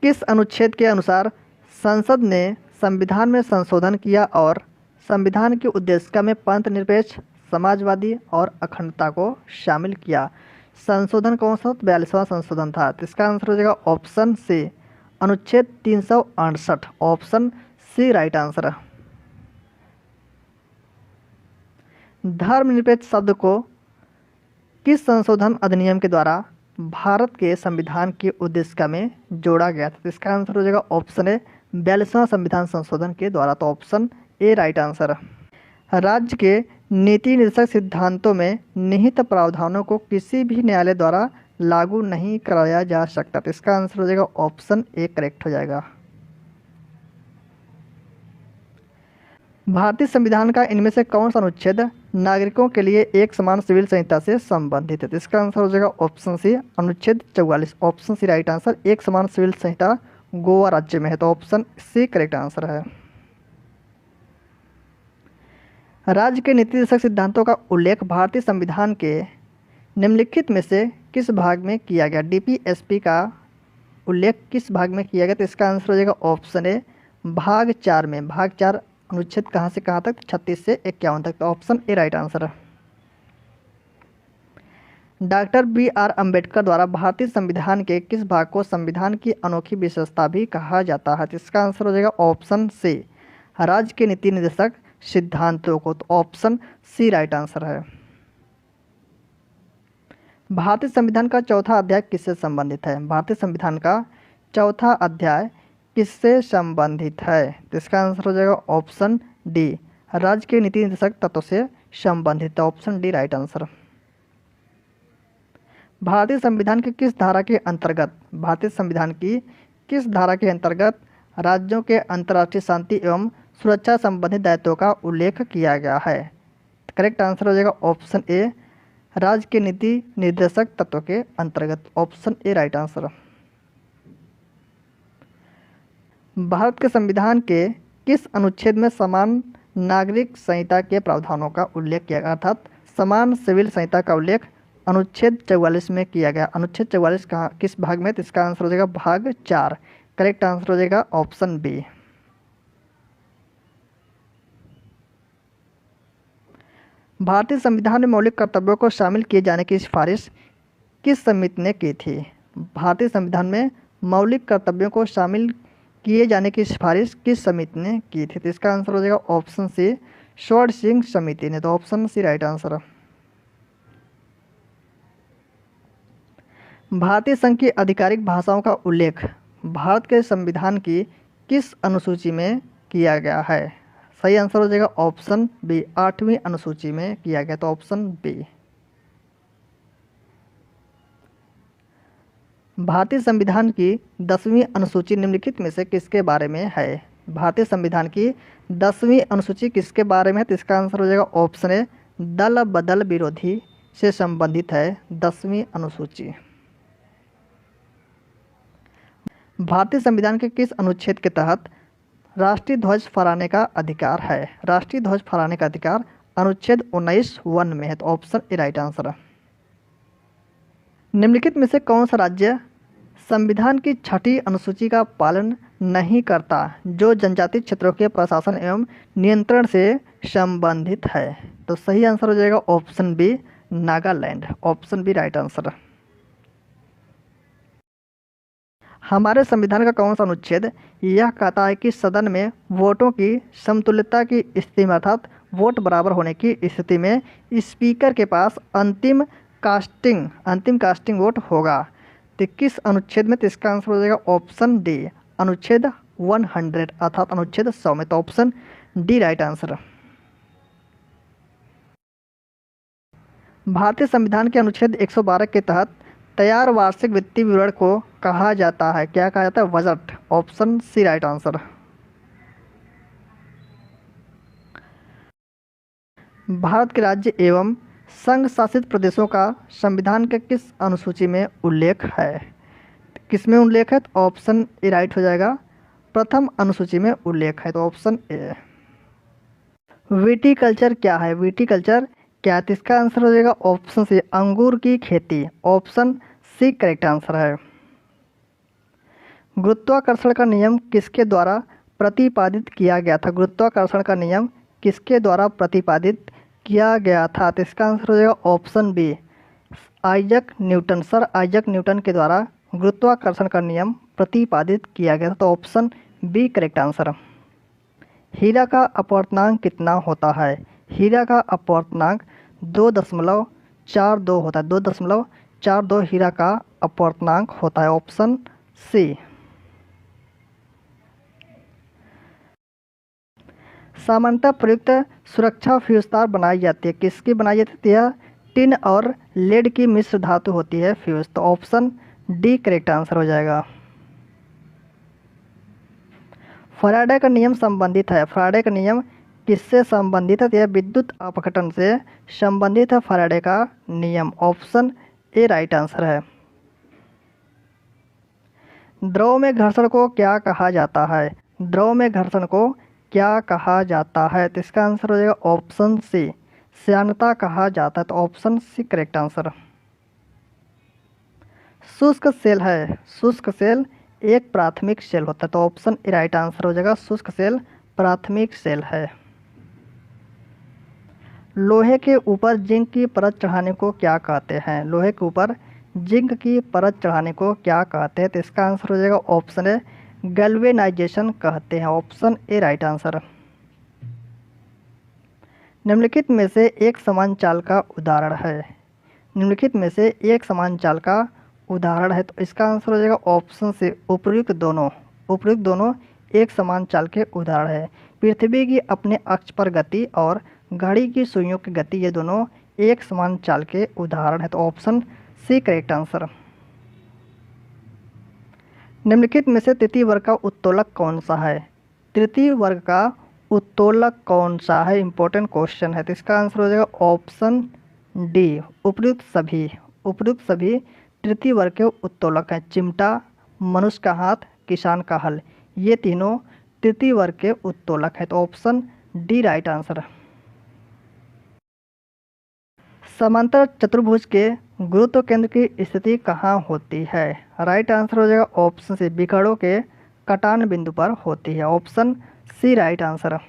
किस अनुच्छेद के अनुसार संसद ने संविधान में संशोधन किया और संविधान की उद्देशिका में पंथ निरपेक्ष, समाजवादी और अखंडता को शामिल किया? संशोधन कौन सा? 42वां संशोधन था। तो इसका आंसर हो जाएगा ऑप्शन सी, अनुच्छेद 368। Option C right answer. धर्मनिरपेक्ष शब्द को किस संशोधन अधिनियम के द्वारा भारत के संविधान की उद्देशिका में जोड़ा गया था? तो इसका आंसर हो जाएगा ऑप्शन ए, 42वां संविधान संशोधन के द्वारा। तो ऑप्शन ए राइट आंसर। राज्य के नीति निर्देशक सिद्धांतों में निहित प्रावधानों को किसी भी न्यायालय द्वारा लागू नहीं कराया जा सकता। तो इसका आंसर हो जाएगा ऑप्शन ए करेक्ट हो जाएगा। भारतीय संविधान का इनमें से कौन सा अनुच्छेद नागरिकों के लिए एक समान सिविल संहिता से संबंधित है? तो इसका आंसर हो जाएगा ऑप्शन सी, अनुच्छेद 44। Option C right answer. एक समान सिविल संहिता गोवा राज्य में है। तो ऑप्शन सी करेक्ट आंसर है। राज्य के नीति निर्देशक सिद्धांतों का उल्लेख भारतीय संविधान के निम्नलिखित में से किस भाग में किया गया? डीपीएसपी का उल्लेख किस भाग में किया गया? तो इसका आंसर हो जाएगा ऑप्शन ए, भाग 4 में। भाग 4 अनुच्छेद कहाँ से कहाँ तक? 36 से 51 तक। तो ऑप्शन ए राइट आंसर है। Doctor B R. अम्बेडकर द्वारा भारतीय संविधान के किस भाग को संविधान की अनोखी विशेषता भी कहा जाता है? तो इसका आंसर हो जाएगा ऑप्शन सी, राज्य के नीति निर्देशक सिद्धांतों को। तो ऑप्शन सी राइट आंसर है। भारतीय संविधान का चौथा अध्याय किससे संबंधित है? भारतीय संविधान का चौथा अध्याय किससे संबंधित है? तो इसका आंसर हो जाएगा ऑप्शन डी, राज्य के नीति निर्देशक तत्वों से संबंधित है। Option D right answer. भारतीय संविधान की किस धारा के अंतर्गत राज्यों के अंतर्राष्ट्रीय शांति एवं सुरक्षा संबंधी दायित्वों का उल्लेख किया गया है? करेक्ट आंसर हो जाएगा ऑप्शन ए, राज्य के नीति निर्देशक तत्वों के अंतर्गत। Option A right answer. भारत के संविधान के किस अनुच्छेद में समान नागरिक संहिता के प्रावधानों का उल्लेख किया गया? अर्थात समान सिविल संहिता का उल्लेख अनुच्छेद 44 में किया गया। अनुच्छेद 44 कहाँ किस भाग में? तो इसका आंसर हो जाएगा भाग 4। करेक्ट आंसर हो जाएगा ऑप्शन बी। भारतीय संविधान में मौलिक कर्तव्यों को शामिल किए जाने की सिफारिश किस समिति ने की थी? भारतीय संविधान में मौलिक कर्तव्यों को शामिल किए जाने की सिफारिश किस समिति ने की थी? तो इसका आंसर हो जाएगा ऑप्शन सी, स्वर्ण सिंह समिति ने। तो ऑप्शन सी राइट आंसर। भारतीय संघ की आधिकारिक भाषाओं का उल्लेख भारत के संविधान की किस अनुसूची में किया गया है? सही आंसर हो जाएगा ऑप्शन बी, 8वीं अनुसूची में किया गया। तो ऑप्शन बी। भारतीय संविधान की 10वीं अनुसूची निम्नलिखित में से किसके बारे में है? भारतीय संविधान की 10वीं अनुसूची किसके बारे में है? तो इसका आंसर हो जाएगा ऑप्शन ए, दल बदल विरोधी से संबंधित है 10वीं अनुसूची। भारतीय संविधान के किस अनुच्छेद के तहत राष्ट्रीय ध्वज फहराने का अधिकार है? राष्ट्रीय ध्वज फहराने का अधिकार अनुच्छेद 19(1) में है। तो ऑप्शन ए राइट आंसर है। निम्नलिखित में से कौन सा राज्य संविधान की 6ठी अनुसूची का पालन नहीं करता जो जनजातीय क्षेत्रों के प्रशासन एवं नियंत्रण से संबंधित है? तो सही आंसर हो जाएगा option B, Nagaland. Option B right answer. हमारे संविधान का कौन सा अनुच्छेद यह कहता है कि सदन में वोटों की समतुल्यता की स्थिति में अर्थात वोट बराबर होने की स्थिति में स्पीकर के पास अंतिम कास्टिंग वोट होगा? तो किस अनुच्छेद में? तो इसका आंसर हो जाएगा ऑप्शन डी, अनुच्छेद 100 अर्थात अनुच्छेद 100 में। तो ऑप्शन डी राइट आंसर। भारतीय संविधान के अनुच्छेद 112 के तहत तैयार वार्षिक वित्तीय विवरण को कहा जाता है? क्या कहा जाता है? Budget. Option C right answer. भारत के राज्य एवं संघ शासित प्रदेशों का संविधान के किस अनुसूची में उल्लेख है? किस में उल्लेख है? तो ऑप्शन ए राइट हो जाएगा, प्रथम अनुसूची में उल्लेख है। तो ऑप्शन ए। विटीकल्चर क्या है? विटीकल्चर क्या है? तो इसका आंसर हो जाएगा ऑप्शन सी, अंगूर की खेती। ऑप्शन सी करेक्ट आंसर है। गुरुत्वाकर्षण का नियम किसके द्वारा प्रतिपादित किया गया था? गुरुत्वाकर्षण का नियम किसके द्वारा प्रतिपादित किया गया था? तो इसका आंसर हो जाएगा option B, Isaac Newton. Sir Isaac Newton के द्वारा गुरुत्वाकर्षण का नियम प्रतिपादित किया गया था। तो ऑप्शन बी करेक्ट आंसर। हीरा का अपवर्तनांक कितना होता है? हीरा का अपवर्तनांक 2.42 होता है। 2.42 हीरा का अपवर्तनांक होता है। Option C. सामान्यतः प्रयुक्त सुरक्षा फ्यूज बनाई जाती है, किसकी बनाई जाती है? टिन और लेड की मिश्र धातु होती है फ्यूज। तो ऑप्शन डी करेक्ट आंसर हो जाएगा। फैराडे का नियम संबंधित है। फैराडे का नियम किससे संबंधित है? यह विद्युत अपघटन से संबंधित है फैराडे का नियम। ऑप्शन ए राइट आंसर है। द्रव में घर्षण को क्या कहा जाता है? द्रव में घर्षण को क्या कहा जाता है? तो इसका आंसर हो जाएगा ऑप्शन सी, श्यानता कहा जाता है। तो ऑप्शन सी करेक्ट आंसर। शुष्क सेल है। शुष्क सेल एक प्राथमिक सेल होता है। तो ऑप्शन ए राइट आंसर हो जाएगा, शुष्क सेल प्राथमिक सेल है। लोहे के ऊपर जिंक की परत चढ़ाने को क्या कहते हैं? लोहे के ऊपर जिंक की परत चढ़ाने को क्या कहते हैं? तो इसका आंसर हो जाएगा ऑप्शन ए, गैल्वेनाइजेशन कहते हैं। Option A right answer. निम्नलिखित में से एक समान चाल का उदाहरण है। निम्नलिखित में से एक समान चाल का उदाहरण है। तो इसका आंसर हो जाएगा ऑप्शन से, उपर्युक्त दोनों। उपर्युक्त दोनों एक समान चाल के उदाहरण है। पृथ्वी की अपने अक्ष पर गति और घड़ी की सुइयों की गति, ये दोनों एक समान चाल के उदाहरण है। तो ऑप्शन सी करेक्ट आंसर। निम्नलिखित में से तृतीय वर्ग का उत्तोलक कौन सा है? तृतीय वर्ग का उत्तोलक कौन सा है? इंपॉर्टेंट क्वेश्चन है। तो इसका आंसर हो जाएगा ऑप्शन डी, उपर्युक्त सभी। उपर्युक्त सभी तृतीय वर्ग के उत्तोलक हैं। चिमटा, मनुष्य का हाथ, किसान का हल, ये तीनों तृतीय वर्ग के उत्तोलक हैं। तो ऑप्शन डी राइट आंसर। समांतर चतुर्भुज के गुरुत्व केंद्र की स्थिति कहाँ होती है? राइट आंसर हो जाएगा ऑप्शन सी, बिखड़ों के कटान बिंदु पर होती है। Option C right answer.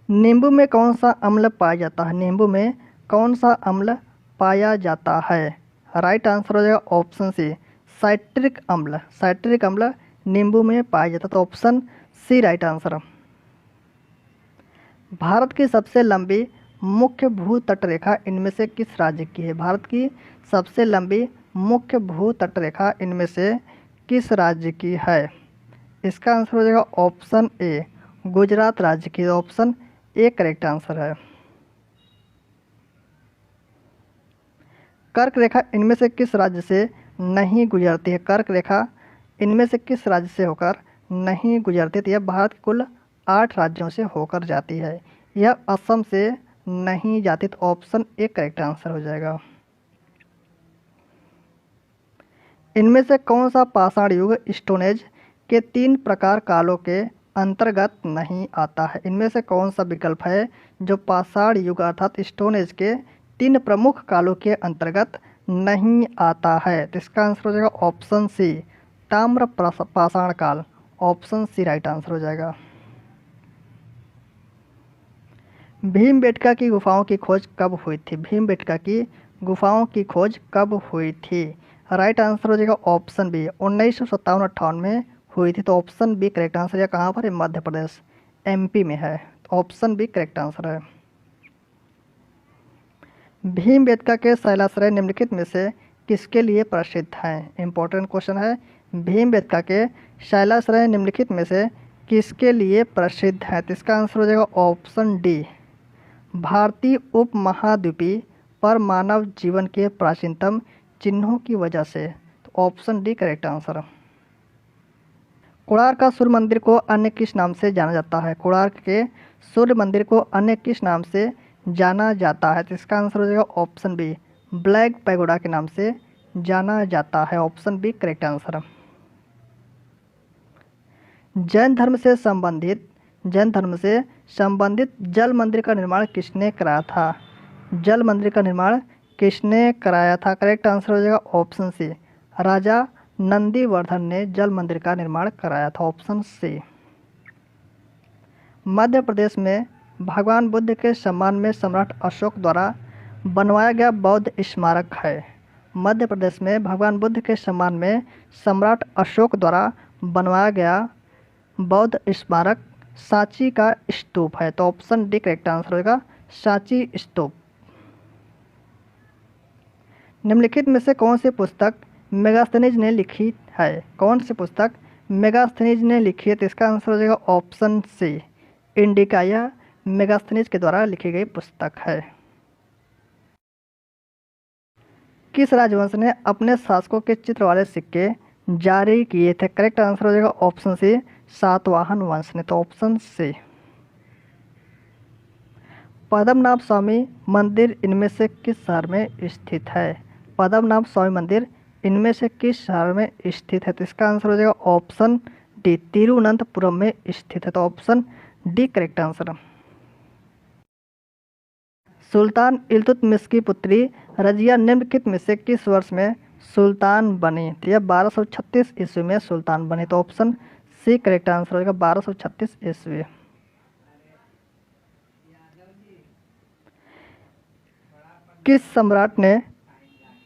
नींबू में कौन सा अम्ल पाया जाता है? नींबू में कौन सा अम्ल पाया जाता है? राइट आंसर हो जाएगा ऑप्शन सी, साइट्रिक अम्ल। साइट्रिक अम्ल नींबू में पाया जाता है। तो ऑप्शन सी राइट आंसर। भारत की सबसे लंबी मुख्य भू तट रेखा इनमें से किस राज्य की है? भारत की सबसे लंबी मुख्य भू तट रेखा इनमें से किस राज्य की है? इसका आंसर हो जाएगा ऑप्शन ए, गुजरात राज्य की। ऑप्शन ए करेक्ट आंसर है। कर्क रेखा इनमें से किस राज्य से नहीं गुजरती है? कर्क रेखा इनमें से किस राज्य से होकर नहीं गुजरती? तो यह भारत के कुल 8 राज्यों से होकर जाती है। यह असम से नहीं जाती। तो ऑप्शन ए करेक्ट आंसर हो जाएगा। इनमें से कौन सा पाषाण युग स्टोनेज के 3 प्रकार कालों के अंतर्गत नहीं आता है? इनमें से कौन सा विकल्प है जो पाषाण युग अर्थात स्टोनेज के 3 प्रमुख कालों के अंतर्गत नहीं आता है? तो इसका आंसर हो जाएगा ऑप्शन सी, ताम्र पाषाण काल। ऑप्शन सी राइट आंसर हो जाएगा। भीमबेटका की गुफाओं की खोज कब हुई थी? भीमबेटका की गुफाओं की खोज कब हुई थी? राइट आंसर हो जाएगा ऑप्शन बी, 1957-58 में हुई थी। तो ऑप्शन बी करेक्ट आंसर है। कहाँ पर है? मध्य प्रदेश, एमपी में है। ऑप्शन बी करेक्ट आंसर है। भीमबेटका के शैलाश्रय निम्नलिखित में से किसके लिए प्रसिद्ध हैं? इंपॉर्टेंट क्वेश्चन है। भीमबेटका के शैलाश्रय निम्नलिखित में से किसके लिए प्रसिद्ध है? तो इसका आंसर हो जाएगा ऑप्शन डी, भारतीय उपमहाद्वीपीय पर मानव जीवन के प्राचीनतम चिन्हों की वजह से। तो option D correct answer. Konark का सूर्य मंदिर को अन्य किस नाम से जाना जाता है? कोणार्क के सूर्य मंदिर को अन्य किस नाम से जाना जाता है? तो इसका आंसर हो जाएगा ऑप्शन बी, ब्लैक पैगोडा के नाम से जाना जाता है। Option B correct answer. Jain धर्म से संबंधित जल मंदिर का निर्माण किसने कराया था? जल मंदिर का निर्माण किसने कराया था? करेक्ट आंसर हो जाएगा ऑप्शन सी, राजा नंदीवर्धन ने जल मंदिर का निर्माण कराया था? Option C. मध्य प्रदेश में भगवान बुद्ध के सम्मान में सम्राट अशोक द्वारा बनवाया गया बौद्ध स्मारक है? मध्य प्रदेश में भगवान बुद्ध के सम्मान में सम्राट अशोक द्वारा बनवाया गया बौद्ध स्मारक सांची का स्तूप है। तो ऑप्शन डी करेक्ट आंसर होगा, सांची स्तूप। निम्नलिखित में से कौन सी पुस्तक मेगास्थनीज ने लिखी है? कौन सी पुस्तक मेगास्थनीज ने लिखी है? तो इसका आंसर हो जाएगा ऑप्शन सी, इंडिका। यह मेगास्थनीज के द्वारा लिखी गई पुस्तक है। किस राजवंश ने अपने शासकों के चित्र वाले सिक्के जारी किए थे? करेक्ट आंसर हो जाएगा ऑप्शन सी, सातवाहन वंश ने। तो ऑप्शन सी। पद्मनाभ स्वामी मंदिर इनमें से किस शहर में स्थित है? पद्मनाभ स्वामी मंदिर इनमें से किस शहर में स्थित है? तो इसका आंसर हो जाएगा ऑप्शन डी, तिरुवनंतपुरम में स्थित है। तो ऑप्शन डी करेक्ट आंसर। सुल्तान इल्तुतमिश की पुत्री रजिया निम्नलिखित में से किस वर्ष में सुल्तान बनी? तो यह 1236 ईस्वी में सुल्तान बनी। तो ऑप्शन सी करेक्ट आंसर होगा, 1236 ईस्वी। किस सम्राट ने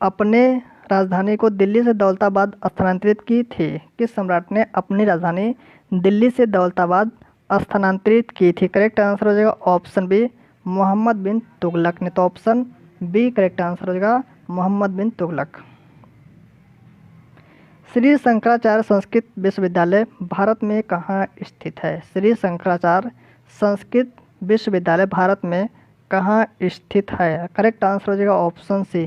अपने राजधानी को दिल्ली से दौलताबाद स्थानांतरित की थी? किस सम्राट ने अपनी राजधानी दिल्ली से दौलताबाद स्थानांतरित की थी? करेक्ट आंसर हो जाएगा ऑप्शन बी, मोहम्मद बिन तुगलक ने। तो ऑप्शन बी करेक्ट आंसर हो जाएगा, मोहम्मद बिन तुगलक। श्री शंकराचार्य संस्कृत विश्वविद्यालय भारत में कहाँ स्थित है? श्री शंकराचार्य संस्कृत विश्वविद्यालय भारत में कहाँ स्थित है? करेक्ट आंसर हो जाएगा ऑप्शन सी,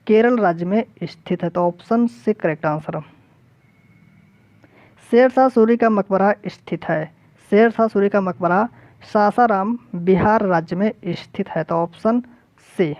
केरल राज्य में स्थित है। तो option C correct answer. Shershah Suri का मकबरा स्थित है? शेरशाह सूरी का मकबरा सासाराम बिहार राज्य में स्थित है। तो ऑप्शन सी।